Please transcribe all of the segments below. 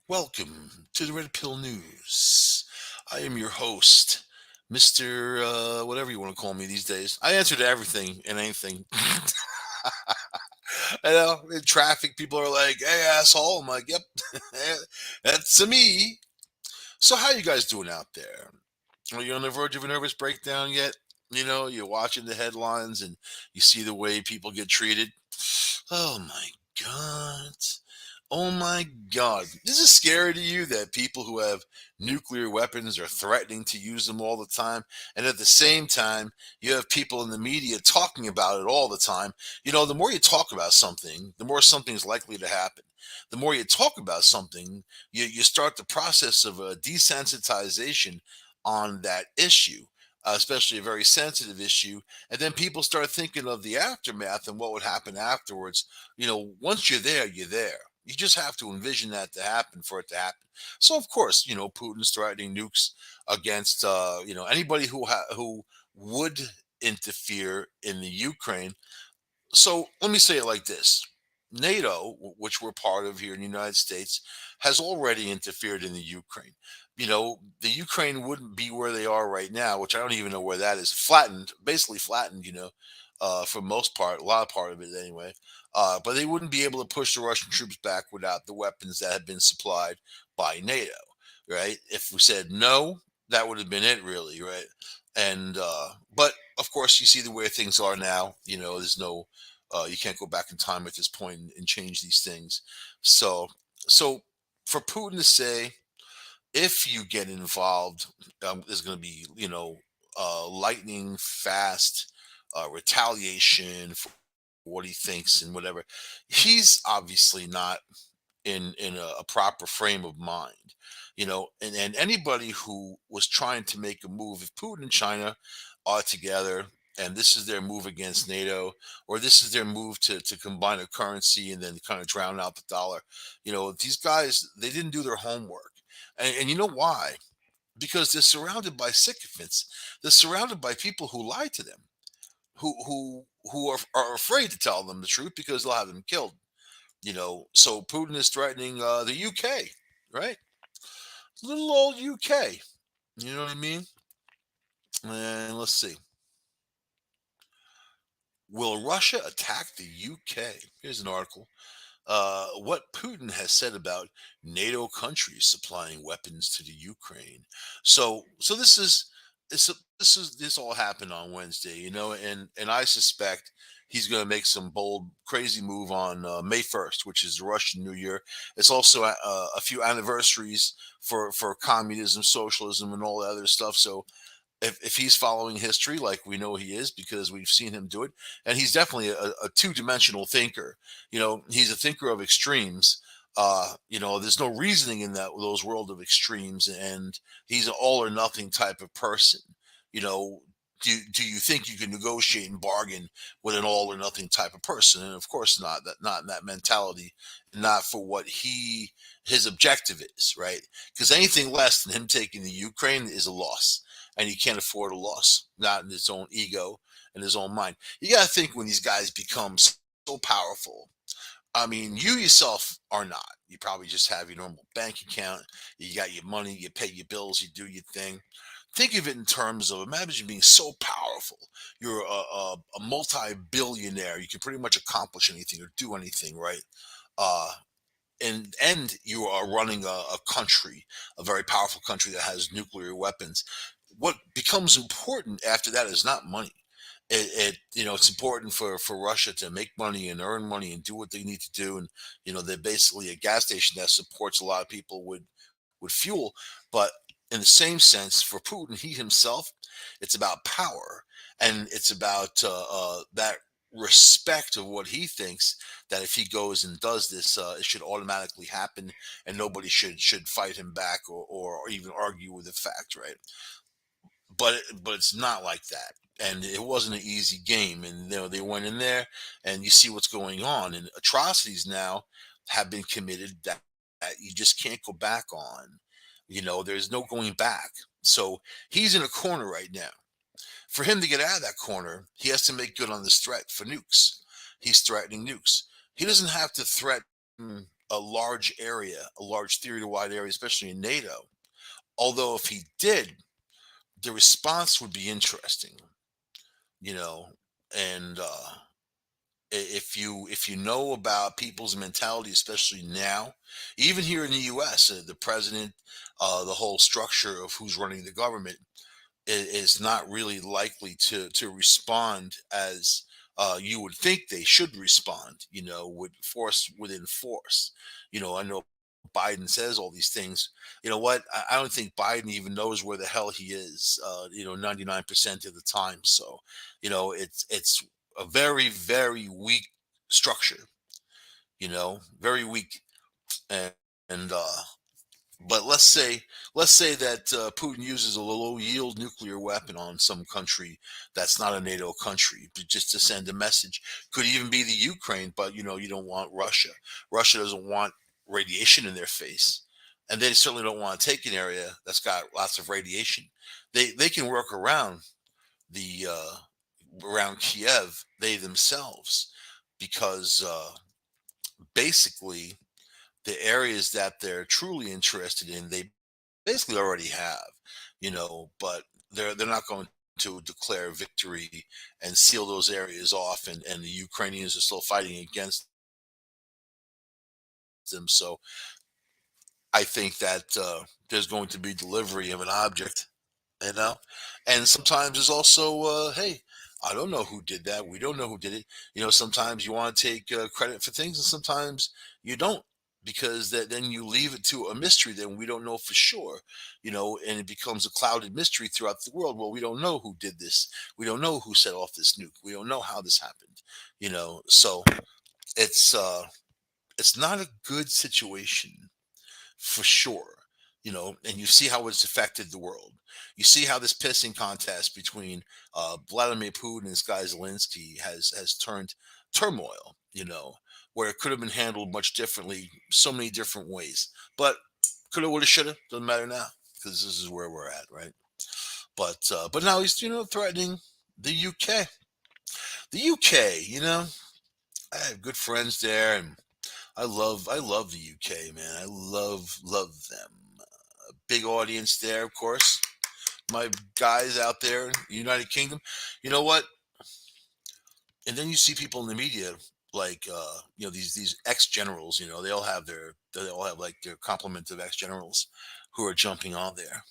Welcome to the Red Pill News. I am your host, Mr. Whatever you want to call me these days. I answer to everything and anything. I know in traffic, people are like, "Hey, asshole." I'm like, "Yep, that's me." So, how you guys doing out there? Are you on the verge of a nervous breakdown yet? You're watching the headlines and you see the way people get treated. Oh my God. Oh my God. Is it scary to you that people who have nuclear weapons are threatening to use them all the time? And at the same time, you have people in the media talking about it all the time. The more you talk about something, the more something is likely to happen. The more you talk about something, you start the process of a desensitization on that issue, especially a very sensitive issue. And then people start thinking of the aftermath and what would happen afterwards. Once you're there, you're there. You just have to envision that to happen for it to happen. So, of course, Putin's threatening nukes against, anybody who would interfere in the Ukraine. So let me say it like this: NATO, which we're part of here in the United States, has already interfered in the Ukraine. The Ukraine wouldn't be where they are right now, which I don't even know where that is. Flattened, basically flattened, for most part, a lot part of it anyway. But they wouldn't be able to push the Russian troops back without the weapons that had been supplied by NATO, right? If we said no, that would have been it, really, right? But of course, you see the way things are now. There's no you can't go back in time at this point and change these things. So for Putin to say, if you get involved, there's going to be, lightning fast retaliation for what he thinks and whatever. He's obviously not in a proper frame of mind. And anybody who was trying to make a move, if Putin and China are together and this is their move against NATO, or this is their move to combine a currency and then kind of drown out the dollar, these guys, they didn't do their homework. And you know why? Because they're surrounded by sycophants. They're surrounded by people who lie to them, who are afraid to tell them the truth because they'll have them killed. So Putin is threatening the UK, right? Little old UK. You know what I mean? And let's see. Will Russia attack the UK? Here's an article. What Putin has said about NATO countries supplying weapons to the Ukraine. So this all happened on Wednesday, and I suspect he's going to make some bold, crazy move on May 1st, which is the Russian New Year. It's also a few anniversaries for communism, socialism, and all that other stuff. So if he's following history like we know he is because we've seen him do it, and he's definitely a two-dimensional thinker. He's a thinker of extremes. There's no reasoning in those world of extremes, and he's an all or nothing type of person. you know do you think you can negotiate and bargain with an all or nothing type of person? And of course not, that not in that mentality, not for what his objective is, right? Because anything less than him taking the Ukraine is a loss, and he can't afford a loss, not in his own ego and his own mind. You got to think, when these guys become so powerful, I mean, you yourself are not. You probably just have your normal bank account. You got your money. You pay your bills. You do your thing. Think of it in terms of, imagine being so powerful. You're a multi-billionaire. You can pretty much accomplish anything or do anything, right? Uh, and you are running a country, a very powerful country that has nuclear weapons. What becomes important after that is not money. It's important for Russia to make money and earn money and do what they need to do. And they're basically a gas station that supports a lot of people with fuel. But in the same sense, for Putin, he himself, it's about power, and it's about that respect of what he thinks, that if he goes and does this, it should automatically happen, and nobody should fight him back, or even argue with the fact, right? But it's not like that, and it wasn't an easy game. And they went in there, and you see what's going on, and atrocities now have been committed that you just can't go back on. There's no going back. So he's in a corner right now. For him to get out of that corner, he has to make good on this threat for nukes. He's threatening nukes. He doesn't have to threaten a large area, a large theater-wide area, especially in NATO. Although if he did, the response would be interesting, you know, and if you know about people's mentality, especially now, even here in the U.S., the president, the whole structure of who's running the government is not really likely to respond as you would think they should respond. With force within force. I know Biden says all these things. You know what? I don't think Biden even knows where the hell he is. 99% of the time. So, it's a very very weak structure. Very weak. And but let's say that Putin uses a low yield nuclear weapon on some country that's not a NATO country, just to send a message. Could even be the Ukraine, but you don't want Russia. Russia doesn't want radiation in their face, and they certainly don't want to take an area that's got lots of radiation. They can work around the around Kiev, they themselves, because basically the areas that they're truly interested in, they basically already have, but they're not going to declare victory and seal those areas off, and the Ukrainians are still fighting against them. So I think that there's going to be delivery of an object, you know and sometimes there's also hey, I don't know who did that, we don't know who did it. Sometimes you want to take credit for things, and sometimes you don't, because then you leave it to a mystery, then we don't know for sure. And it becomes a clouded mystery throughout the world. Well, we don't know who did this, we don't know who set off this nuke, we don't know how this happened. So it's not a good situation, for sure. And you see how it's affected the world. You see how this pissing contest between Vladimir Putin and this guy Zelensky has turned turmoil. Where it could have been handled much differently, so many different ways. But coulda, woulda, shoulda, doesn't matter now, because this is where we're at, right? But now he's threatening the UK. The UK, I have good friends there, and I love the UK, man. I love them. Big audience there, of course. My guys out there in the United Kingdom. You know what? And then you see people in the media, like these ex generals. They all have like their complement of ex generals who are jumping on there,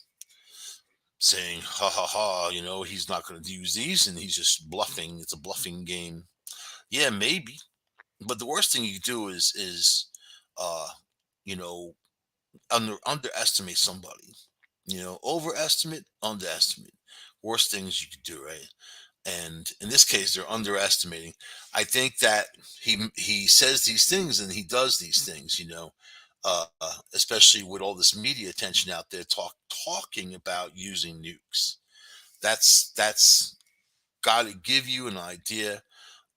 saying ha ha ha, he's not going to use these, and he's just bluffing. It's a bluffing game. Yeah, maybe. But the worst thing you do is uh you know underestimate somebody. Overestimate, underestimate. Worst things you could do, right? And in this case, they're underestimating. I think that he says these things and he does these things. Especially with all this media attention out there, talking about using nukes. That's got to give you an idea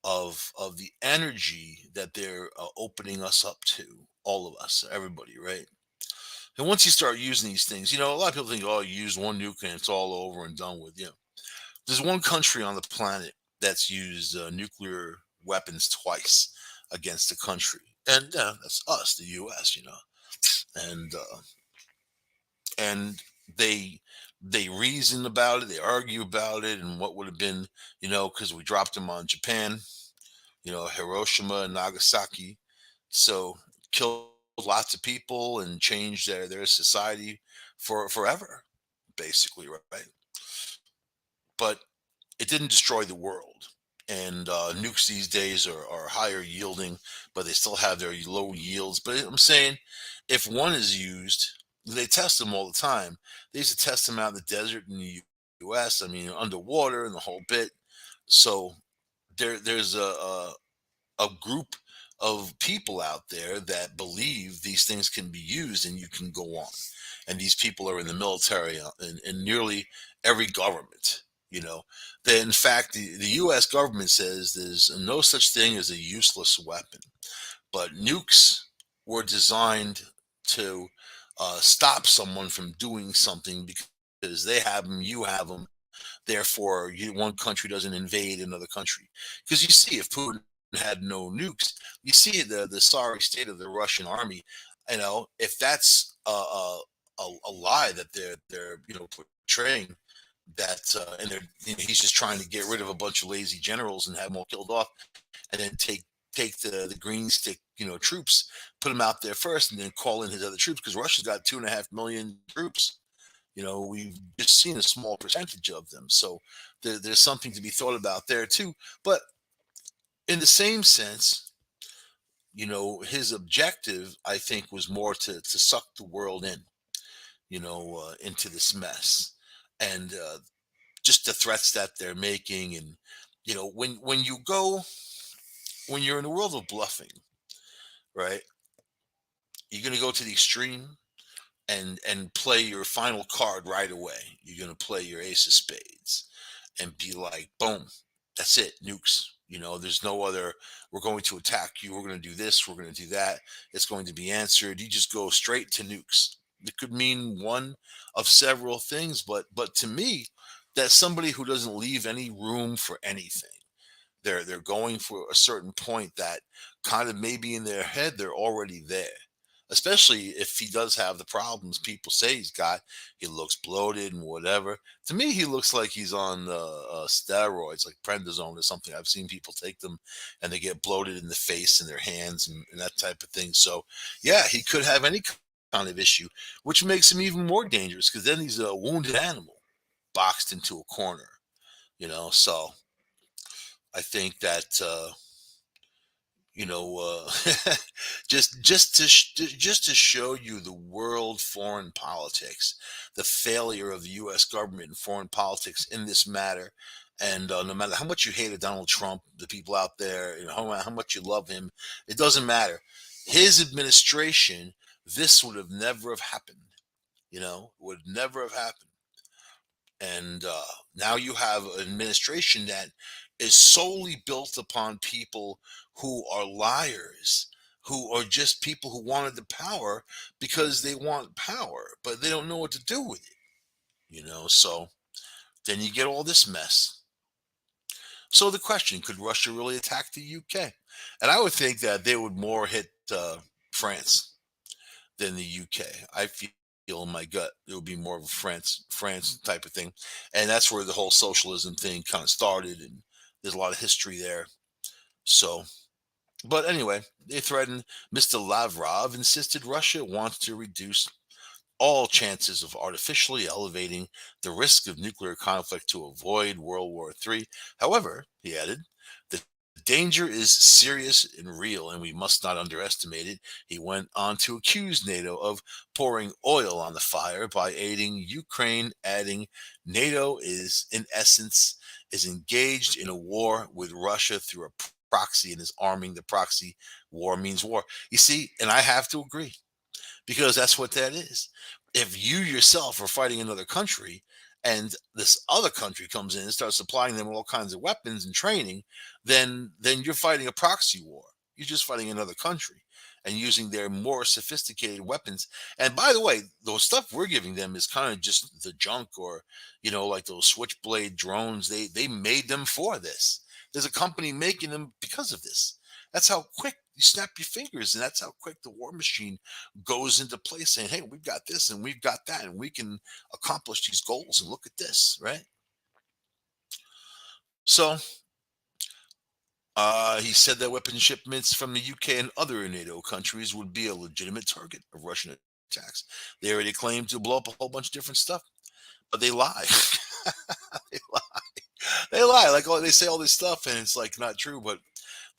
of the energy that they're opening us up to, all of us, everybody, right? And once you start using these things, a lot of people think, oh, you use one nuke and it's all over and done with. There's one country on the planet that's used nuclear weapons twice against a country, and that's us, the U.S. And they reason about it, they argue about it, and what would have been, because we dropped them on Japan, Hiroshima and Nagasaki, so killed lots of people and changed their society for forever, basically, right? But it didn't destroy the world. And nukes these days are higher yielding, but they still have their low yields. But I'm saying, if one is used, they test them all the time. They used to test them out in the desert in the U.S. I mean, underwater and the whole bit. So there's a group of people out there that believe these things can be used and you can go on. And these people are in the military, in nearly every government. That in fact, the U.S. government says there's no such thing as a useless weapon. But nukes were designed to stop someone from doing something, because they have them, you have them. Therefore, one country doesn't invade another country. Because you see, if Putin had no nukes. You see the sorry state of the Russian army. If that's a lie that they're portraying, that and he's just trying to get rid of a bunch of lazy generals and have them all killed off, and then take the green stick troops, put them out there first, and then call in his other troops, because Russia's got 2.5 million troops. We've just seen a small percentage of them, so there's something to be thought about there too. But in the same sense, his objective, I think, was more to suck the world in, into this mess, and just the threats that they're making. And when you're in the world of bluffing, right, you're going to go to the extreme and play your final card right away. You're going to play your ace of spades and be like, boom, that's it, nukes. There's no other. We're going to attack you. We're going to do this. We're going to do that. It's going to be answered. You just go straight to nukes. It could mean one of several things, but to me, that's somebody who doesn't leave any room for anything. They're going for a certain point that kind of maybe in their head they're already there. Especially if he does have the problems people say he's got. He looks bloated and whatever. To me, he looks like he's on steroids, like prednisone or something. I've seen people take them and they get bloated in the face and their hands and that type of thing. So, yeah, he could have any kind of issue, which makes him even more dangerous, because then he's a wounded animal boxed into a corner. So I think that just to show you the world foreign politics, the failure of the U.S. government and foreign politics in this matter. And no matter how much you hated Donald Trump, the people out there, how much you love him, it doesn't matter. His administration, this would have never have happened. Would never have happened. And now you have an administration that is solely built upon people who are liars, who are just people who wanted the power because they want power, but they don't know what to do with it. So then you get all this mess. So the question, could Russia really attack the UK? And I would think that they would more hit France than the UK. I feel in my gut it would be more of a France type of thing, and that's where the whole socialism thing kind of started, and there's a lot of history there. So, but anyway, they threatened. Mr. Lavrov insisted Russia wants to reduce all chances of artificially elevating the risk of nuclear conflict to avoid World War III. However, he added, the danger is serious and real, and we must not underestimate it. He went on to accuse NATO of pouring oil on the fire by aiding Ukraine, adding, NATO is, in essence, is engaged in a war with Russia through a proxy and is arming the proxy. War means war. You see, and I have to agree, because that's what that is. If you yourself are fighting another country and this other country comes in and starts supplying them all kinds of weapons and training, then you're fighting a proxy war. You're just fighting another country and using their more sophisticated weapons. And by the way, those stuff we're giving them is kind of just the junk, or like those switchblade drones. They made them for this. There's a company making them because of this. That's how quick you snap your fingers, and that's how quick the war machine goes into place, saying, hey, we've got this and we've got that, and we can accomplish these goals, and look at this, right? So he said that weapon shipments from the UK and other NATO countries would be a legitimate target of Russian attacks. They already claimed to blow up a whole bunch of different stuff, but they lie. They lie. They lie. Like, oh, they say all this stuff, and it's like not true. But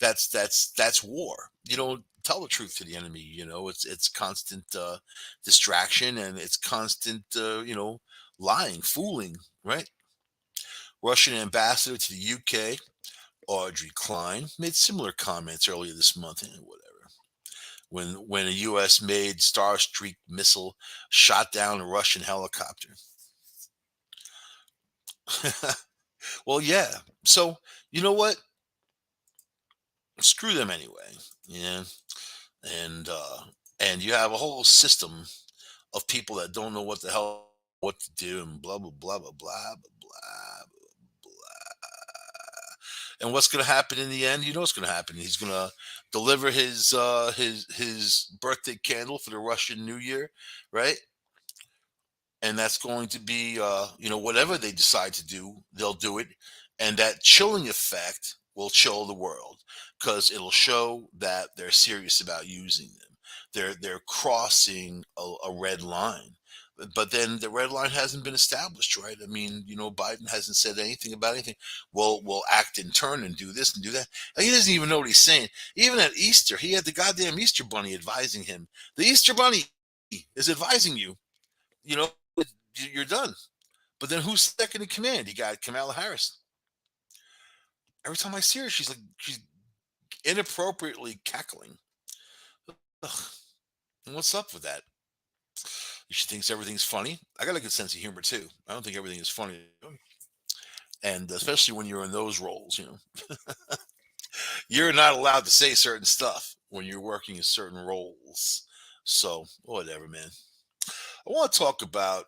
that's war. You don't tell the truth to the enemy. It's constant distraction, and it's constant lying, fooling. Right? Russian ambassador to the UK, Audrey Klein, made similar comments earlier this month. Whatever. When a U.S. made Starstreak missile shot down a Russian helicopter. Well, yeah. So you know what? Screw them anyway. Yeah. And you have a whole system of people that don't know what the hell what to do, and blah blah blah blah blah blah blah blah. And what's going to happen in the end? You know what's going to happen. He's going to deliver his birthday candle for the Russian New Year, right? And that's going to be whatever they decide to do, they'll do it, and that chilling effect will chill the world because it'll show that they're serious about using them. They're crossing a red line. But then the red line hasn't been established, right? I mean, Biden hasn't said anything about anything. We'll act in turn and do this and do that. And he doesn't even know what he's saying. Even at Easter, he had the goddamn Easter bunny advising him. The Easter bunny is advising you, you know, you're done. But then who's second in command? You got Kamala Harris. Every time I see her, she's inappropriately cackling. Ugh. And what's up with that? She thinks everything's funny. I got a good sense of humor too. I don't think everything is funny, and especially when you're in those roles, you're not allowed to say certain stuff when you're working in certain roles. So whatever, man. I want to talk about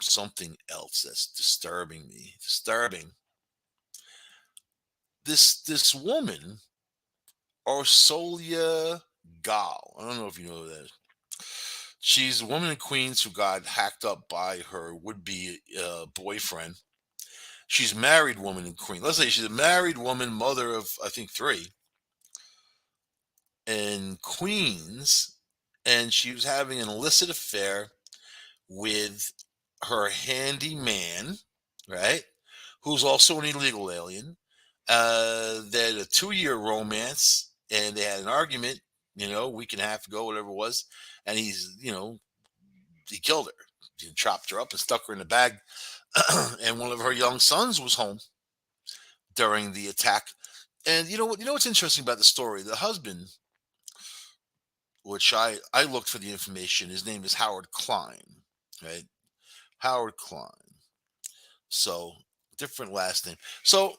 something else that's disturbing me. Disturbing. This woman, Orsolia Gal. I don't know if you know who that is. She's a woman in Queens who got hacked up by her would-be boyfriend. She's a married woman in Queens. Let's say she's a married woman, mother of I think three, in Queens, and she was having an illicit affair with her handyman, right? Who's also an illegal alien. They had a 2-year romance, and they had an argument, a week and a half ago, whatever it was, and he killed her. He chopped her up and stuck her in a bag. And one of her young sons was home during the attack. And what's interesting about the story? The husband, which I looked for the information, his name is Howard Klein, right? Howard Klein. So different last name. So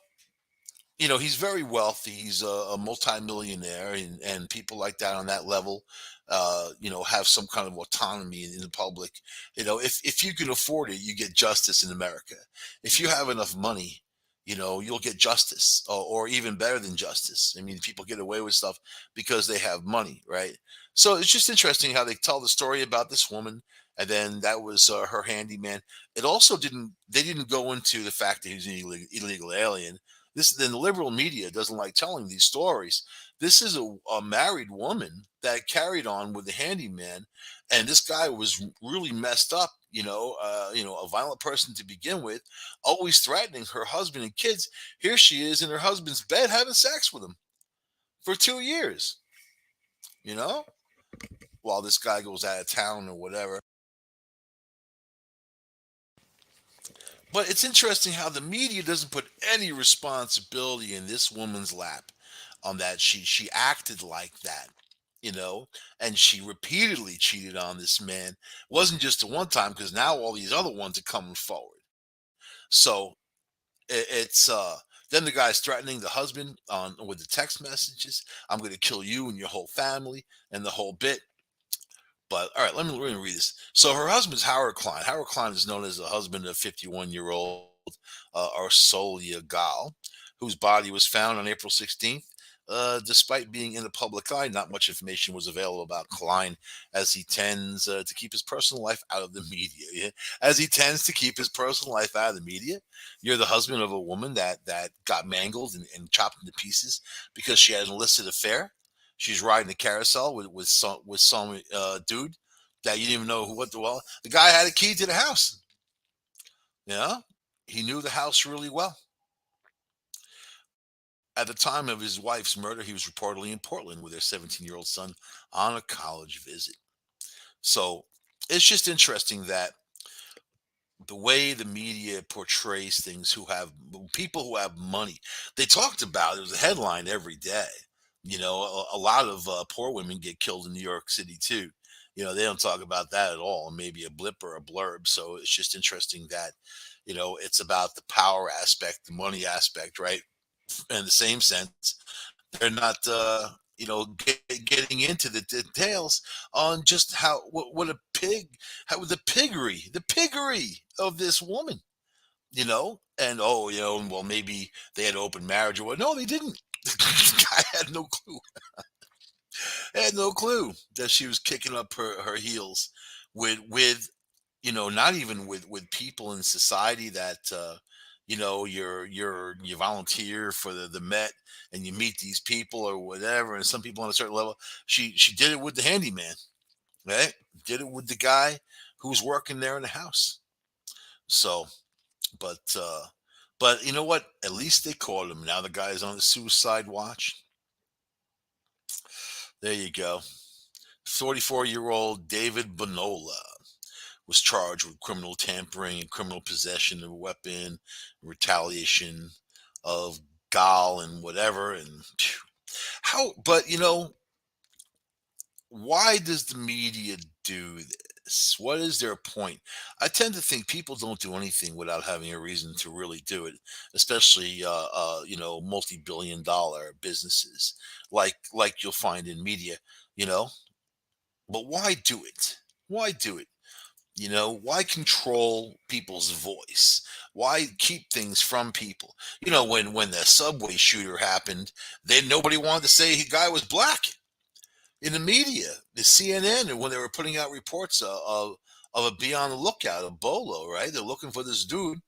he's very wealthy. He's a multimillionaire, and people like that on that level, have some kind of autonomy in the public. If you can afford it, you get justice in America. If you have enough money, you'll get justice, or even better than justice. I mean, people get away with stuff because they have money, right? So it's just interesting how they tell the story about this woman, and then that was her handyman. It also didn't. They didn't go into the fact that he was an illegal alien. Then the liberal media doesn't like telling these stories. This is a married woman that carried on with the handyman, and this guy was really messed up. A violent person to begin with, always threatening her husband and kids. Here she is in her husband's bed having sex with him for 2 years. You know, while this guy goes out of town or whatever. But it's interesting how the media doesn't put any responsibility in this woman's lap on that she acted like that, you know, and she repeatedly cheated on this man. It wasn't just the one time because now all these other ones are coming forward. So it's then the guy's threatening the husband on with the text messages. I'm going to kill you and your whole family and the whole bit. But all right, let me read this. So her husband's Howard Klein. Howard Klein is known as the husband of 51-year-old Arsolia Gal, whose body was found on April 16th. Despite being in the public eye, not much information was available about Klein, as he tends to keep his personal life out of the media. Yeah? As he tends to keep his personal life out of the media, you're the husband of a woman that got mangled and chopped into pieces because she had an illicit affair. She's riding a carousel with some dude that you didn't even know the guy had a key to the house. Yeah, he knew the house really well. At the time of his wife's murder, he was reportedly in Portland with their 17-year-old son on a college visit. So it's just interesting that the way the media portrays things, who have people who have money, they talked about it was a headline every day. A lot of poor women get killed in New York City too. They don't talk about that at all, maybe a blip or a blurb. So it's just interesting that it's about the power aspect, the money aspect, right? In the same sense, they're not getting into the details on just what a pig, how the piggery of this woman, And oh, well, maybe they had open marriage or what. No, they didn't. The guy had no clue. Had no clue that she was kicking up her heels with not even with people in society that you volunteer for the Met and you meet these people or whatever, and some people on a certain level. She did it with the handyman, right? Did it with the guy who was working there in the house. So, but but you know what? At least they caught him. Now the guy is on the suicide watch. There you go. 44-year-old David Bonola was charged with criminal tampering and criminal possession of a weapon, retaliation of gall and whatever. And phew, how, but why does the media do this? What is their point? I tend to think people don't do anything without having a reason to really do it, especially multi-billion-dollar businesses like you'll find in media. You know, but why do it? Why do it? Why control people's voice? Why keep things from people? When the subway shooter happened, then nobody wanted to say the guy was black in the media, the CNN, and when they were putting out reports of a be on the lookout of Bolo, right? They're looking for this dude,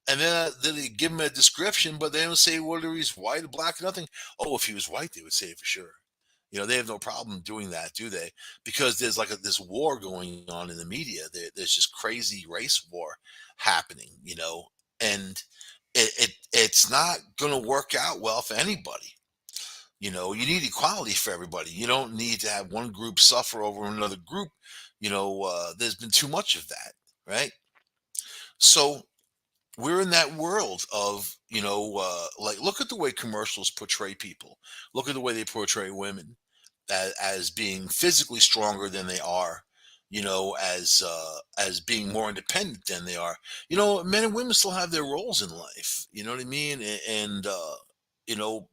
and then they give him a description, but they don't say whether he's white or black or nothing. Oh, if he was white, they would say it for sure. They have no problem doing that, do they? Because there's like this war going on in the media. There's just crazy race war happening, and it's not going to work out well for anybody. You need equality for everybody. You don't need to have one group suffer over another group. There's been too much of that, right? So we're in that world of like look at the way commercials portray people. Look at the way they portray women as being physically stronger than they are, as being more independent than they are. Men and women still have their roles in life, you know what I mean? And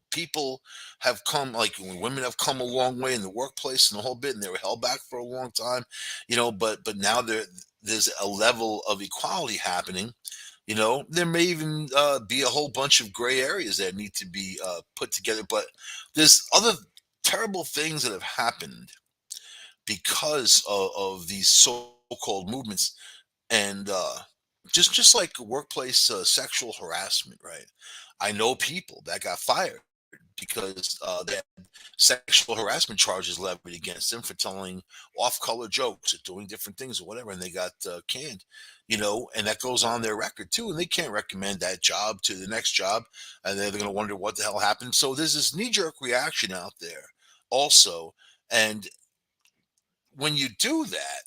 people have come, like women have come a long way in the workplace and the whole bit, and they were held back for a long time, but now there's a level of equality happening. There may even be a whole bunch of gray areas that need to be put together, but there's other terrible things that have happened because of these so-called movements, and just like workplace sexual harassment, right? I know people that got fired because they had sexual harassment charges levied against them for telling off-color jokes or doing different things or whatever, and they got canned. And that goes on their record too, and they can't recommend that job to the next job, and they're going to wonder what the hell happened. So there's this knee-jerk reaction out there, also, and when you do that,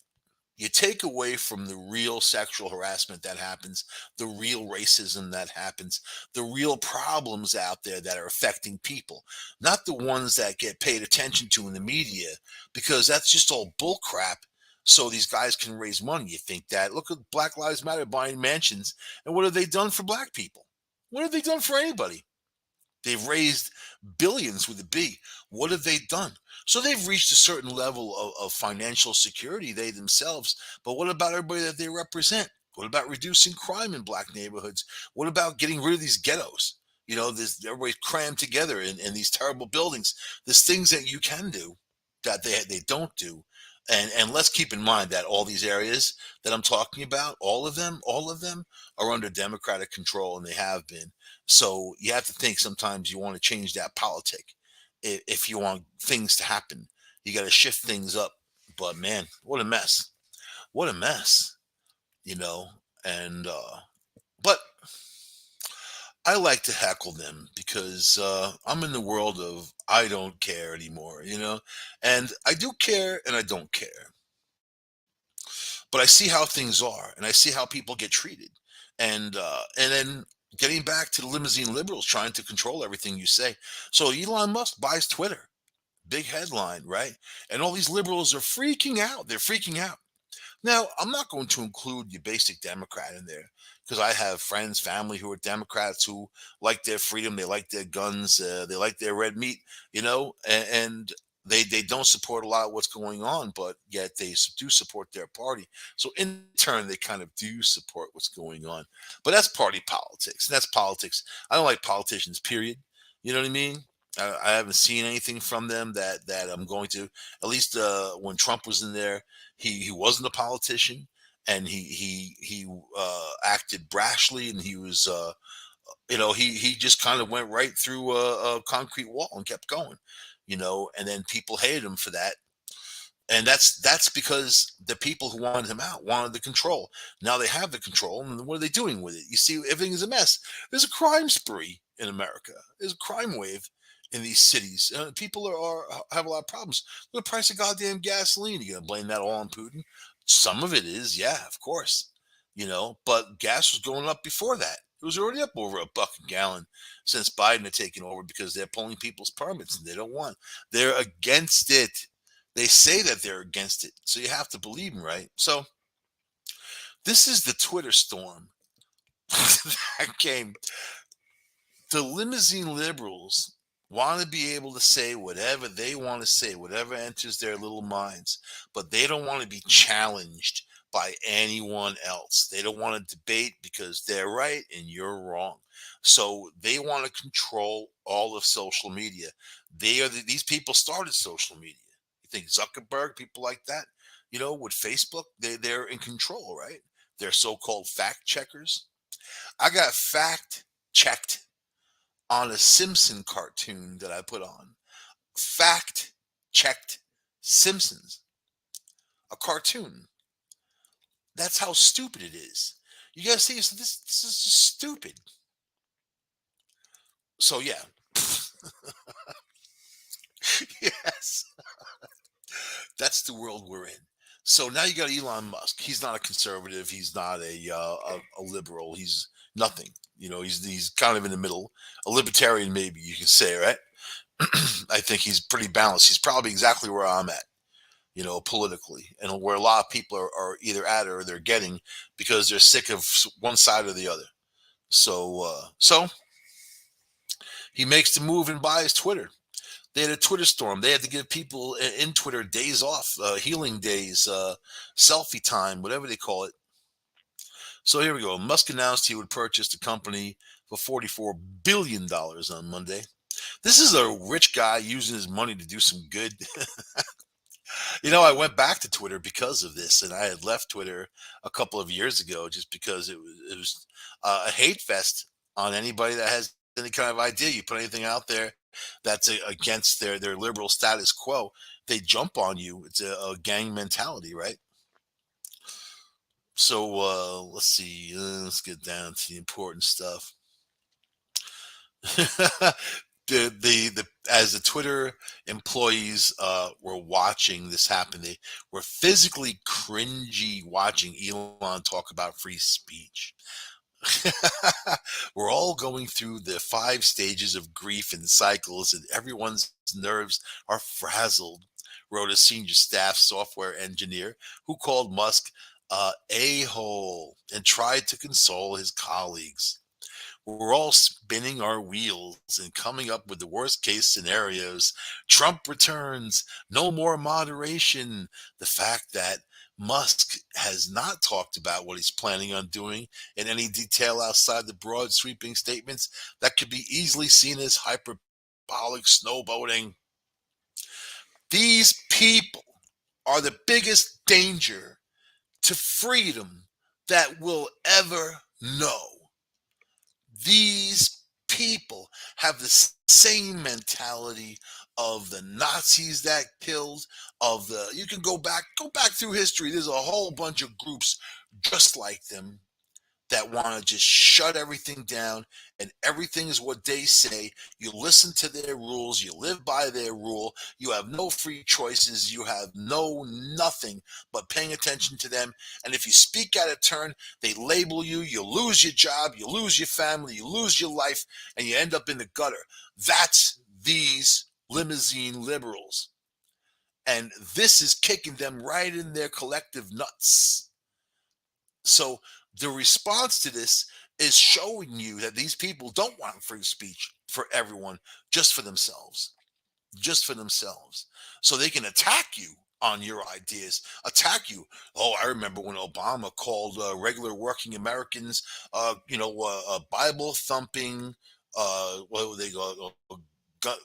you take away from the real sexual harassment that happens, the real racism that happens, the real problems out there that are affecting people, not the ones that get paid attention to in the media, because that's just all bullcrap. So these guys can raise money. You think that? Look at Black Lives Matter buying mansions, and what have they done for black people? What have they done for anybody? They've raised billions with a B. What have they done? So they've reached a certain level of financial security, they themselves. But what about everybody that they represent? What about reducing crime in black neighborhoods? What about getting rid of these ghettos? This everybody's crammed together in these terrible buildings. There's things that you can do that they don't do. And let's keep in mind that all these areas that I'm talking about, all of them are under Democratic control, and they have been. So you have to think sometimes you want to change that politic. If you want things to happen, you got to shift things up. But man, what a mess! What a mess, you know. And but I like to heckle them because I'm in the world of I don't care anymore. And I do care and I don't care, but I see how things are and I see how people get treated, and then getting back to the limousine liberals trying to control everything you say. So Elon Musk buys Twitter, big headline, right? And all these liberals are freaking out. They're freaking out. Now, I'm not going to include your basic Democrat in there because I have friends, family who are Democrats who like their freedom, they like their guns, they like their red meat, and They don't support a lot of what's going on, but yet they do support their party. So in turn, they kind of do support what's going on. But that's party politics. And that's politics. I don't like politicians. Period. You know what I mean? I haven't seen anything from them that I'm going to. At least when Trump was in there, he wasn't a politician, and he acted brashly, and he was he just kind of went right through a concrete wall and kept going, and then people hated him for that. And that's because the people who wanted him out wanted the control. Now they have the control, and what are they doing with it? You see, everything is a mess. There's a crime spree in America. There's a crime wave in these cities. People have a lot of problems. The price of goddamn gasoline. You gonna blame that all on Putin? Some of it is, yeah, of course. But gas was going up before that. It was already up over $1 a gallon since Biden had taken over, because they're pulling people's permits and they don't want. They're against it. They say that they're against it, so you have to believe them, right? So this is the Twitter storm that came. The limousine liberals want to be able to say whatever they want to say, whatever enters their little minds, but they don't want to be challenged by anyone else. They don't want to debate because they're right and you're wrong. So they want to control all of social media. These people started social media. You think Zuckerberg, people like that, with Facebook, they're in control, right? They're so-called fact checkers. I got fact checked on a Simpson cartoon that I put on. Fact checked Simpsons, a cartoon. That's how stupid it is. You gotta see, so this is just stupid. So yeah. Yes. That's the world we're in. So now you got Elon Musk. He's not a conservative. He's not a liberal. He's nothing. He's kind of in the middle, a libertarian, maybe you could say, right? I think he's pretty balanced. He's probably exactly where I'm at, politically, and where a lot of people are either at or they're getting, because they're sick of one side or the other. So he makes the move and buys Twitter. They had a Twitter storm. They had to give people in Twitter days off, healing days, selfie time, whatever they call it. So here we go. Musk announced he would purchase the company for $44 billion on Monday. This is a rich guy using his money to do some good. I went back to Twitter because of this, and I had left Twitter a couple of years ago just because it was a hate fest on anybody that has any kind of idea. You put anything out there that's against their liberal status quo, they jump on you. It's a gang mentality, right? So let's see. Let's get down to the important stuff. The as the Twitter employees were watching this happen, they were physically cringy watching Elon talk about free speech. We're all going through the 5 stages of grief and cycles, and everyone's nerves are frazzled, wrote a senior staff software engineer who called Musk a hole and tried to console his colleagues. We're all spinning our wheels and coming up with the worst case scenarios. Trump returns, no more moderation. The fact that Musk has not talked about what he's planning on doing in any detail outside the broad sweeping statements that could be easily seen as hyperbolic snowboating. These people are the biggest danger to freedom that we'll ever know. These people have the same mentality of the Nazis that killed, you can go back through history. There's a whole bunch of groups just like them that want to just shut everything down, and everything is what they say. You listen to their rules, you live by their rule, you have no free choices, you have no nothing but paying attention to them. And if you speak out of turn, they label you, you lose your job, you lose your family, you lose your life, and you end up in the gutter. That's these limousine liberals. And this is kicking them right in their collective nuts. So the response to this is showing you that these people don't want free speech for everyone, just for themselves. just for themselves, so they can attack you on your ideas, attack you. Oh, I remember when Obama called regular working Americans, Bible thumping, what would they go,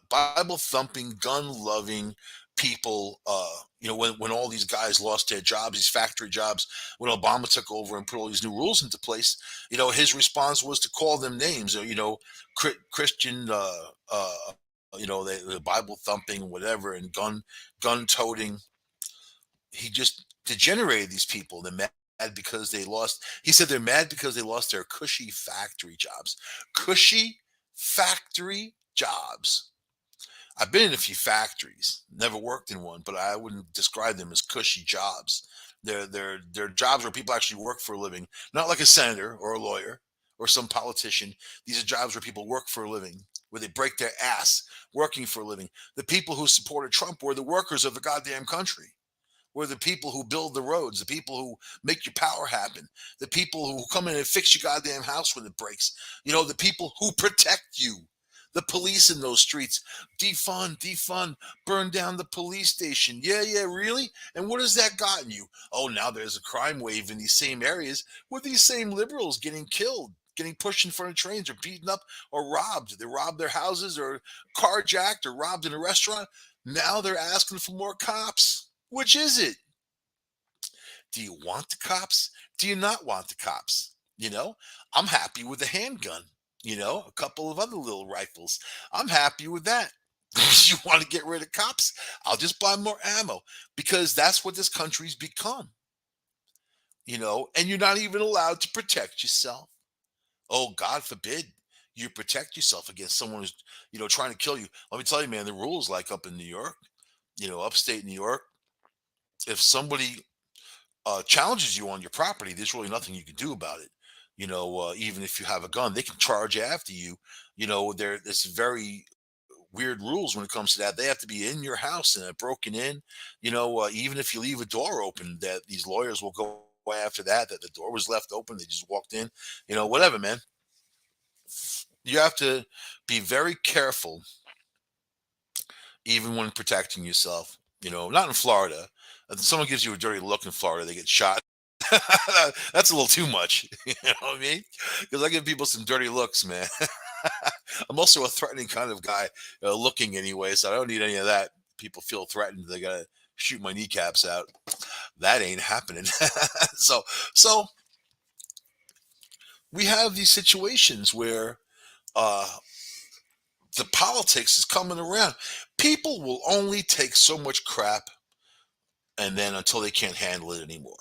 Bible thumping, gun loving people. When all these guys lost their jobs, these factory jobs, when Obama took over and put all these new rules into place, his response was to call them names. Christian, the Bible thumping, whatever, and gun toting. He just degenerated these people. They're mad because they lost. He said they're mad because they lost their cushy factory jobs. Cushy factory jobs. I've been in a few factories, never worked in one, but I wouldn't describe them as cushy jobs. They're jobs where people actually work for a living, not like a senator or a lawyer or some politician. These are jobs where people work for a living, where they break their ass working for a living. The people who supported Trump were the workers of the goddamn country. We're the people who build the roads, the people who make your power happen, the people who come in and fix your goddamn house when it breaks, the people who protect you, the police in those streets. Defund, defund, burn down the police station. Yeah, yeah, really? And what has that gotten you? Oh, now there's a crime wave in these same areas with these same liberals getting killed, getting pushed in front of trains or beaten up or robbed. They robbed their houses or carjacked or robbed in a restaurant. Now they're asking for more cops. Which is it? Do you want the cops? Do you not want the cops? I'm happy with a handgun, a couple of other little rifles. I'm happy with that. You want to get rid of cops? I'll just buy more ammo because that's what this country's become, and you're not even allowed to protect yourself. Oh, God forbid you protect yourself against someone who's, trying to kill you. Let me tell you, man, the rules like up in New York, upstate New York, if somebody challenges you on your property, there's really nothing you can do about it. Even if you have a gun, they can charge after you. There's very weird rules when it comes to that. They have to be in your house and broken in. Even if you leave a door open, that these lawyers will go after that the door was left open. They just walked in. Whatever, man. You have to be very careful, even when protecting yourself. Not in Florida. If someone gives you a dirty look in Florida, they get shot. That's a little too much. You know what I mean? Because I give people some dirty looks, man. I'm also a threatening kind of guy, looking anyway, so I don't need any of that. People feel threatened, they gotta shoot my kneecaps out. That ain't happening. so, so we have these situations where uh, the politics is coming around. People will only take so much crap, and then until they can't handle it anymore.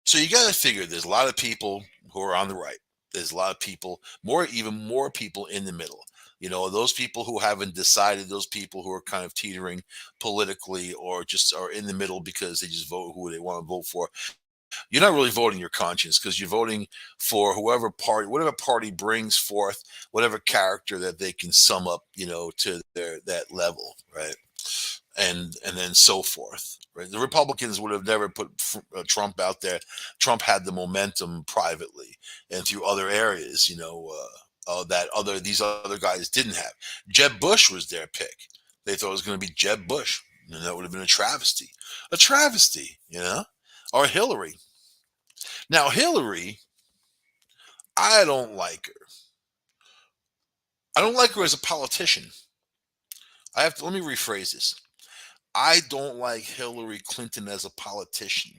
So you got to figure there's a lot of people who are on the right. There's a lot of people, even more people in the middle. Those people who haven't decided, those people who are kind of teetering politically or just are in the middle because they just vote who they want to vote for. You're not really voting your conscience because you're voting for whatever party brings forth whatever character that they can sum up, to that level, right? And then so forth. Right? The Republicans would have never put Trump out there. Trump had the momentum privately and through other areas, that these other guys didn't have. Jeb Bush was their pick. They thought it was going to be Jeb Bush, and that would have been a travesty, or Hillary. Now Hillary, I don't like her. I don't like her as a politician. Let me rephrase this. I don't like Hillary Clinton as a politician,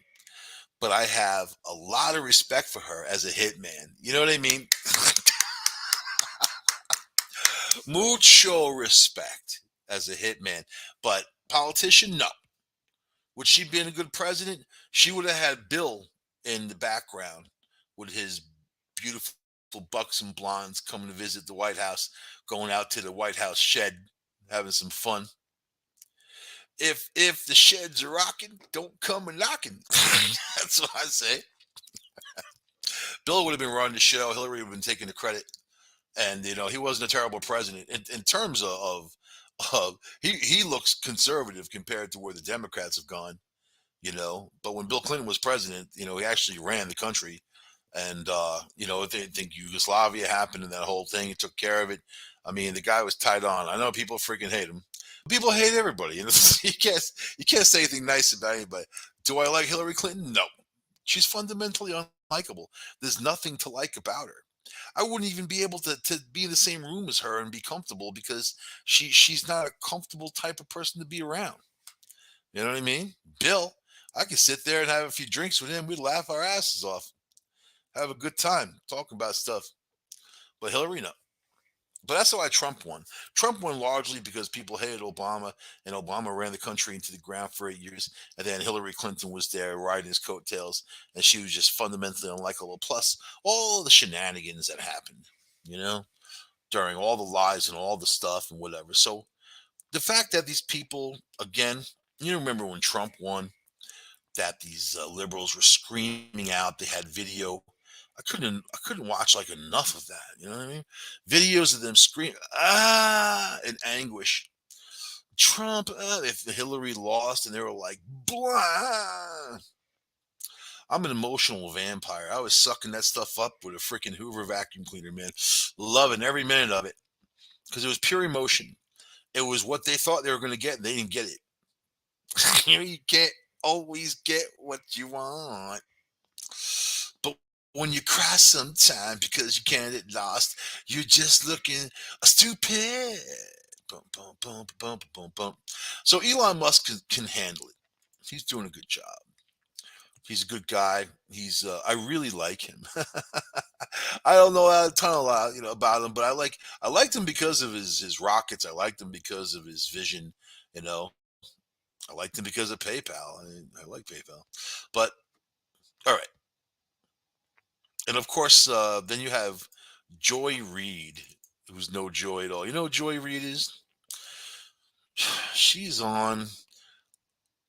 but I have a lot of respect for her as a hitman. You know what I mean? Mucho respect as a hitman. But politician, no. Would she be a good president? She would have had Bill in the background with his beautiful buxom blondes coming to visit the White House, going out to the White House shed, having some fun. If the sheds are rocking, don't come a knocking. That's what I say. Bill would have been running the show. Hillary would have been taking the credit, and he wasn't a terrible president in terms of he looks conservative compared to where the Democrats have gone. But when Bill Clinton was president, he actually ran the country, and if they think Yugoslavia happened and that whole thing, he took care of it. I mean, the guy was tied on. I know people freaking hate him. People hate everybody. You can't say anything nice about anybody. Do I like Hillary Clinton? No. She's fundamentally unlikable. There's nothing to like about her. I wouldn't even be able to be in the same room as her and be comfortable because she's not a comfortable type of person to be around. You know what I mean? Bill, I could sit there and have a few drinks with him. We'd laugh our asses off, have a good time talking about stuff. But Hillary, no. But that's why Trump won. Trump won largely because people hated Obama, and Obama ran the country into the ground for 8 years. And then Hillary Clinton was there riding his coattails, and she was just fundamentally unlikable. Plus, all the shenanigans that happened, you know, during all the lies and all the stuff and whatever. So the fact that these people, again, you remember when Trump won, that these liberals were screaming out. They had video. I couldn't watch like enough of that. You know what I mean? Videos of them screaming in anguish. Trump, if Hillary lost, and they were like, blah. I'm an emotional vampire. I was sucking that stuff up with a freaking Hoover vacuum cleaner, man. Loving every minute of it because it was pure emotion. It was what they thought they were going to get, and they didn't get it. You can't always get what you want. But when you cry sometime because you can't get lost, you're just looking stupid. Bum, bum, bum, bum, bum, bum. So Elon Musk can handle it. He's doing a good job. He's a good guy. I really like him. I don't know a ton a lot, about him, but I liked him because of his rockets. I liked him because of his vision. You know, I liked him because of PayPal. I like PayPal, but all right. And of course, then you have Joy Reid, who's no joy at all. You know who Joy Reid is? She's on.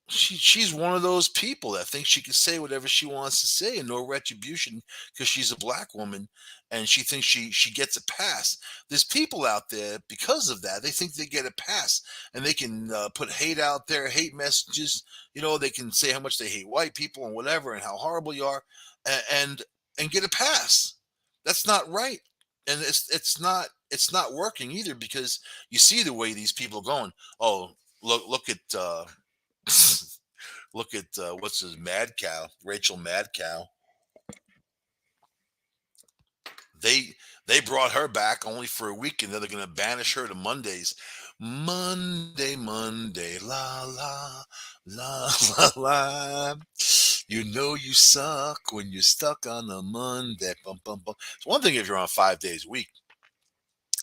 She's one of those people that thinks she can say whatever she wants to say and no retribution because she's a black woman and she thinks she gets a pass. There's people out there because of that. They think they get a pass and they can put hate out there, hate messages. They can say how much they hate white people and whatever and how horrible you are, and and get a pass. That's not right, and it's not working either because you see the way these people are going. Oh, look at. Look at what's his Mad Cow, Rachel Mad Cow. They they brought her back only for a week, and then they're going to banish her to Mondays. Monday, Monday, la la la la la. You know you suck when you're stuck on a Monday. Bum, bum, bum. It's one thing if you're on 5 days a week,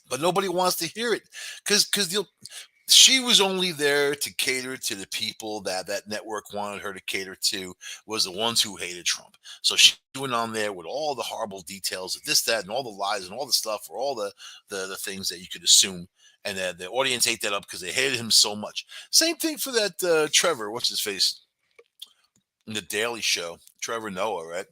but nobody wants to hear it because she was only there to cater to the people that network wanted her to cater to, was the ones who hated Trump. So she went on there with all the horrible details of this, that, and all the lies and all the stuff, or all the things that you could assume. And the audience ate that up because they hated him so much. Same thing for that Trevor, what's his face, in the Daily Show, Trevor Noah, right?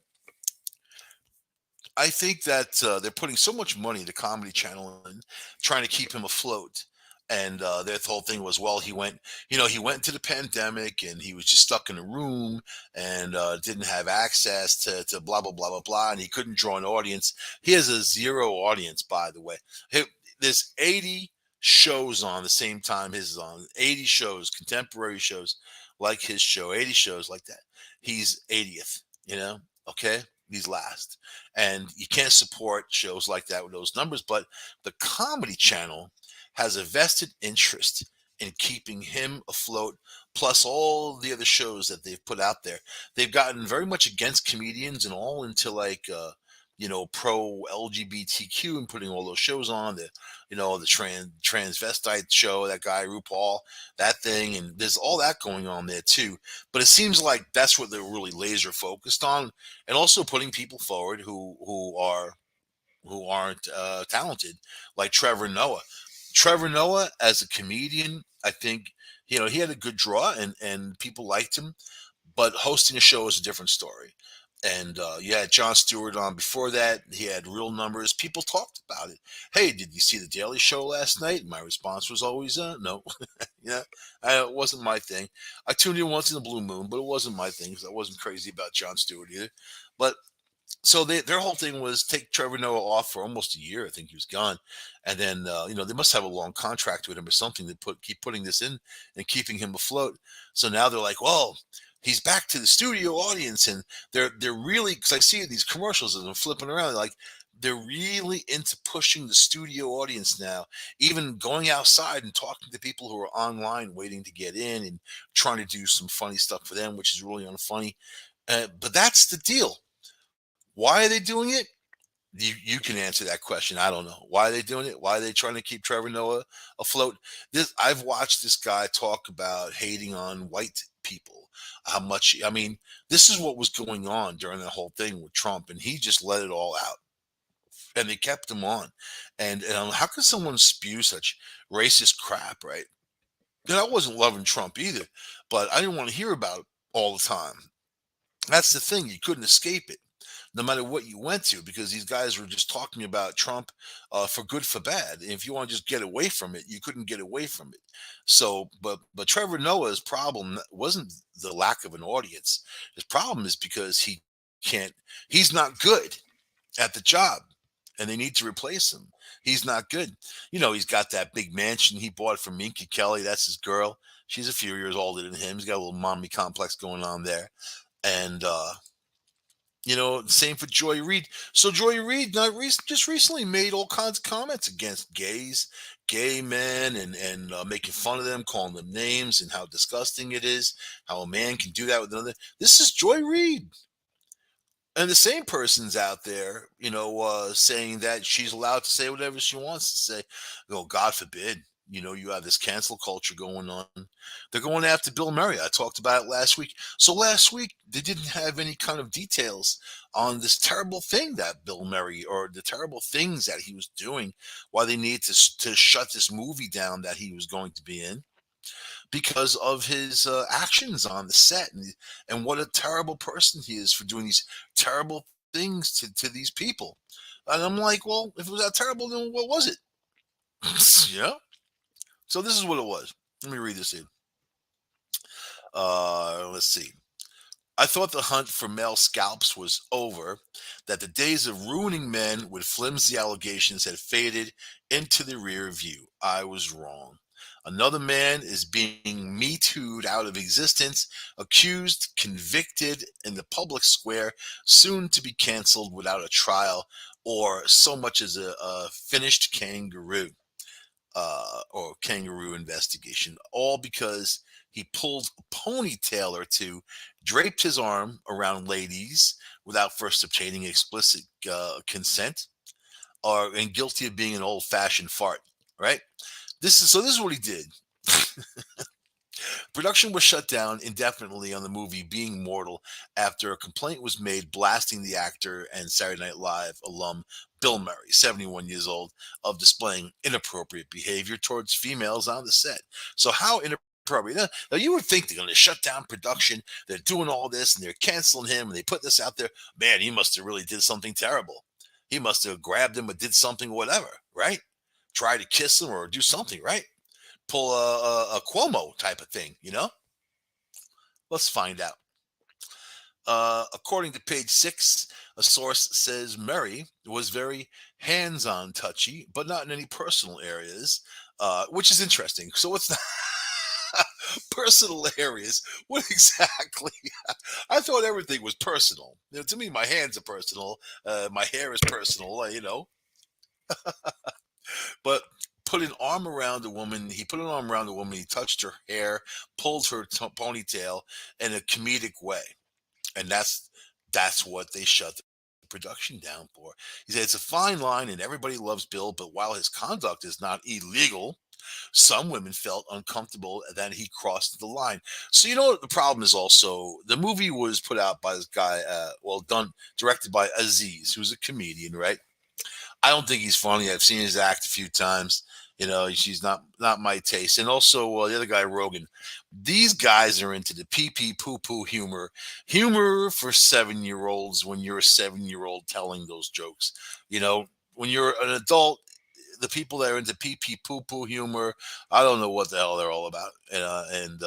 I think that they're putting so much money into Comedy Channel and trying to keep him afloat. And their whole thing was, well, he went into the pandemic and he was just stuck in a room and didn't have access to blah blah blah blah blah, and he couldn't draw an audience. He has a zero audience, by the way. He, there's 80 shows on the same time his is on. 80 shows, contemporary shows like his show. 80 shows like that. He's 80th. Okay. He's last, and you can't support shows like that with those numbers. But the Comedy Channel has a vested interest in keeping him afloat, plus all the other shows that they've put out there. They've gotten very much against comedians and all into like, pro LGBTQ and putting all those shows on the transvestite show, that guy RuPaul, that thing, and there's all that going on there too. But it seems like that's what they're really laser focused on, and also putting people forward who aren't talented, like Trevor Noah. Trevor Noah as a comedian, I think he had a good draw and people liked him, but hosting a show is a different story. And you had Jon Stewart on before that. He had real numbers. People talked about it. Hey, did you see the Daily Show last night? My response was always, no. Yeah, it wasn't my thing. I tuned in once in a blue moon, but it wasn't my thing because I wasn't crazy about Jon Stewart either. But So their whole thing was take Trevor Noah off for almost a year. I think he was gone, and then they must have a long contract with him or something to keep putting this in and keeping him afloat. So now they're like, well, he's back to the studio audience, and they're really, because I see these commercials of them flipping around, like they're really into pushing the studio audience now, even going outside and talking to people who are online waiting to get in and trying to do some funny stuff for them, which is really unfunny. But that's the deal. Why are they doing it? You can answer that question. I don't know. Why are they doing it? Why are they trying to keep Trevor Noah afloat? This I've watched this guy talk about hating on white people. How much I mean, this is what was going on during the whole thing with Trump, and he just let it all out. And they kept him on. And how can someone spew such racist crap, right? And I wasn't loving Trump either, but I didn't want to hear about it all the time. That's the thing. You couldn't escape it no matter what you went to, because these guys were just talking about Trump for good for bad. And if you want to just get away from it, you couldn't get away from it. So, but Trevor Noah's problem wasn't the lack of an audience. His problem is because can't. He's not good at the job, and they need to replace him. He's not good. He's got that big mansion he bought from Minka Kelly. That's his girl. She's a few years older than him. He's got a little mommy complex going on there, and same for Joy Reid. So Joy Reid just recently made all kinds of comments against gays, gay men, and making fun of them, calling them names, and how disgusting it is, how a man can do that with another. This is Joy Reid. And the same person's out there, saying that she's allowed to say whatever she wants to say. Oh, God forbid. You have this cancel culture going on. They're going after Bill Murray. I talked about it last week. So last week, they didn't have any kind of details on this terrible thing that Bill Murray, or the terrible things that he was doing, why they needed to shut this movie down that he was going to be in because of his actions on the set, and what a terrible person he is for doing these terrible things to these people. And I'm like, well, if it was that terrible, then what was it? Yeah. So this is what it was. Let me read this in. Let's see. I thought the hunt for male scalps was over, that the days of ruining men with flimsy allegations had faded into the rear view. I was wrong. Another man is being Me Too'd out of existence, accused, convicted in the public square, soon to be canceled without a trial or so much as a finished kangaroo or kangaroo investigation, all because he pulled a ponytail or two, draped his arm around ladies without first obtaining explicit consent, or and guilty of being an old-fashioned fart. Right? This is what he did. Production was shut down indefinitely on the movie Being Mortal after a complaint was made blasting the actor and Saturday Night Live alum Bill Murray, 71 years old, of displaying inappropriate behavior towards females on the set. So how inappropriate? Now you would think they're going to shut down production. They're doing all this and they're canceling him and they put this out there. Man, he must have really did something terrible. He must have grabbed him or did something, whatever, right? Try to kiss him or do something, right? Pull a Cuomo type of thing, Let's find out. According to page 6, a source says Murray was very hands-on touchy, but not in any personal areas, which is interesting. So what's the personal areas? What exactly? I thought everything was personal. To me, my hands are personal. My hair is personal, But put an arm around the woman. He put an arm around the woman. He touched her hair, pulled her ponytail in a comedic way, and that's what they shut the production down for. He said it's a fine line, and everybody loves Bill, but while his conduct is not illegal, some women felt uncomfortable that he crossed the line. So what the problem is? Also, the movie was put out by this guy, directed by Aziz, who's a comedian, right? I don't think he's funny. I've seen his act a few times. She's not my taste. And also the other guy, Rogan. These guys are into the pee pee poo poo humor for 7-year olds. When you're a 7-year old telling those jokes, when you're an adult, the people that are into pee pee poo poo humor, I don't know what the hell they're all about. And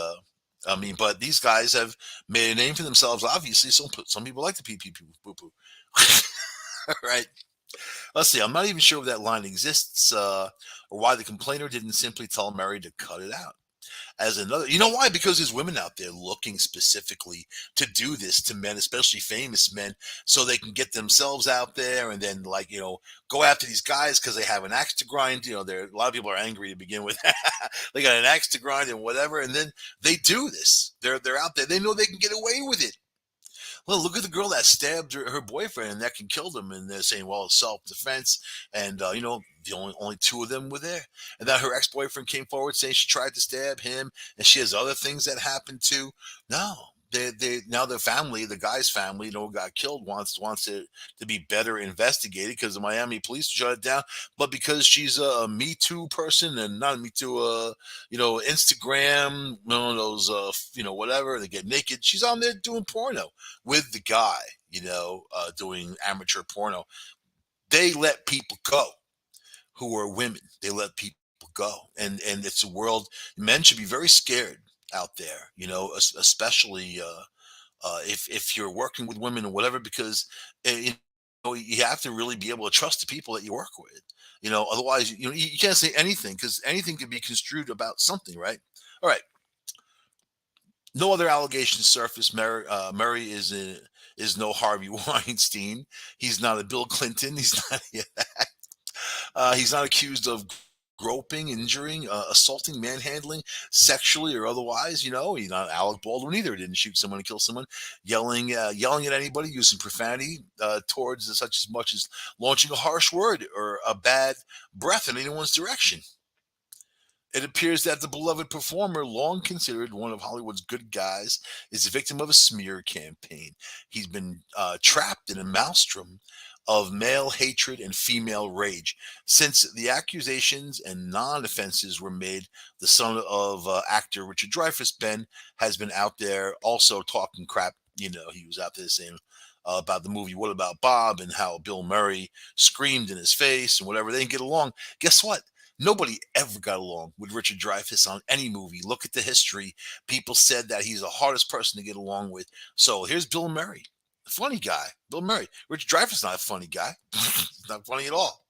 I mean, but these guys have made a name for themselves. Obviously, some people like to pee pee poo poo. Right? Let's see. I'm not even sure if that line exists, or why the complainer didn't simply tell Mary to cut it out. As another, you know why? Because there's women out there looking specifically to do this to men, especially famous men, so they can get themselves out there and then, like, go after these guys because they have an axe to grind. A lot of people are angry to begin with. They got an axe to grind and whatever, and then they do this. They're out there. They know they can get away with it. Well, look at the girl that stabbed her boyfriend and that can kill them, and they're saying, well, it's self defense, and the only two of them were there, and that her ex boyfriend came forward saying she tried to stab him, and she has other things that happened too. No. They now the family, the guy's family, who got killed, wants it to be better investigated because the Miami police shut it down. But because she's a Me Too person and not a Me Too, Instagram, those, whatever, they get naked. She's on there doing porno with the guy, doing amateur porno. They let people go who are women. They let people go, and it's a world. Men should be very scared out there, especially if you're working with women or whatever, because you have to really be able to trust the people that you work with. Otherwise, you can't say anything because anything can be construed about something, right? All right. No other allegations surfaced. Murray is no Harvey Weinstein. He's not a Bill Clinton. He's not accused of groping, injuring, assaulting, manhandling, sexually or otherwise. He's not Alec Baldwin either. Didn't shoot someone and kill someone, yelling at anybody, using profanity towards such as much as launching a harsh word or a bad breath in anyone's direction. It appears that the beloved performer, long considered one of Hollywood's good guys, is the victim of a smear campaign. He's been trapped in a maelstrom of male hatred and female rage. Since the accusations and non offenses were made, the son of actor Richard Dreyfuss, Ben, has been out there also talking crap. He was out there saying about the movie What About Bob and how Bill Murray screamed in his face and whatever. They didn't get along. Guess what? Nobody ever got along with Richard Dreyfuss on any movie. Look at the history. People said that he's the hardest person to get along with. So here's Bill Murray, a funny guy. Bill Murray. Richard Dreyfuss not a funny guy. He's not funny at all.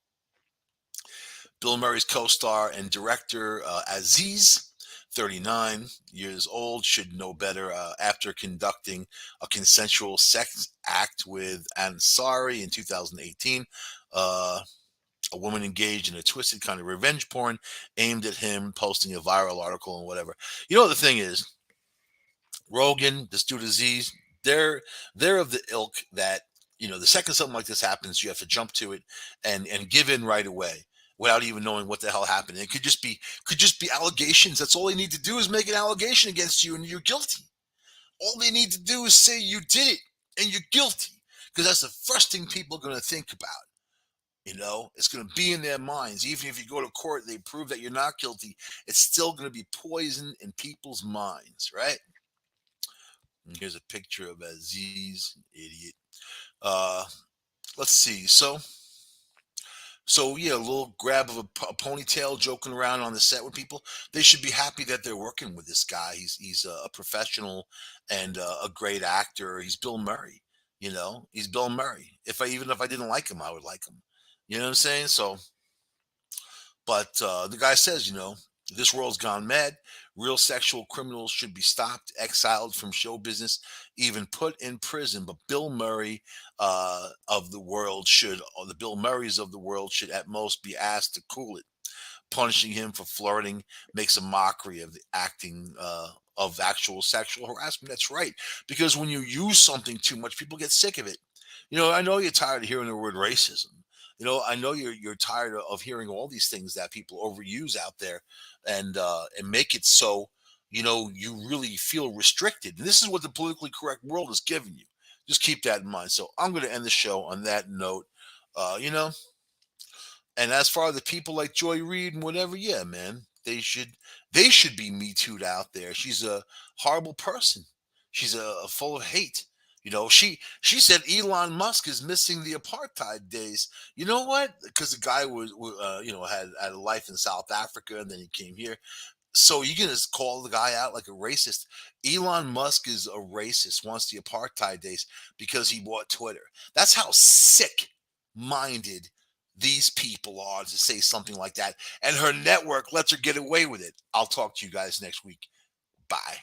Bill Murray's co-star and director Aziz, 39 years old, should know better after conducting a consensual sex act with Ansari in 2018. A woman engaged in a twisted kind of revenge porn aimed at him, posting a viral article and whatever. The thing is, Rogan, this dude Aziz, they're of the ilk that the second something like this happens, you have to jump to it and give in right away without even knowing what the hell happened. It could just be allegations. That's all they need to do is make an allegation against you and you're guilty. All they need to do is say you did it and you're guilty, because that's the first thing people are going to think about. It's going to be in their minds. Even if you go to court, they prove that you're not guilty. It's still going to be poison in people's minds, right? And here's a picture of Aziz, idiot. Uh, let's see. So yeah, a little grab of a ponytail, joking around on the set with people. They should be happy that they're working with this guy. He's a professional and a great actor. He's Bill Murray. He's Bill Murray. Even if I didn't like him, I would like him. You know what I'm saying? So, but the guy says, this world's gone mad. Real sexual criminals should be stopped, exiled from show business, even put in prison. But Bill Murray of the world should, or the Bill Murrays of the world should at most be asked to cool it. Punishing him for flirting makes a mockery of the acting of actual sexual harassment. That's right. Because when you use something too much, people get sick of it. I know you're tired of hearing the word racism. I know you're tired of hearing all these things that people overuse out there, and make it so you really feel restricted. And this is what the politically correct world is giving you. Just keep that in mind. So I'm going to end the show on that note. Uh, you know, and as far as the people like Joy Reid and whatever, yeah, man, they should be Me Too'd out there. She's a horrible person. She's a full of hate. She said Elon Musk is missing the apartheid days. You know what? Because the guy had a life in South Africa and then he came here. So you can just call the guy out like a racist. Elon Musk is a racist, wants the apartheid days because he bought Twitter. That's how sick minded these people are to say something like that. And her network lets her get away with it. I'll talk to you guys next week. Bye.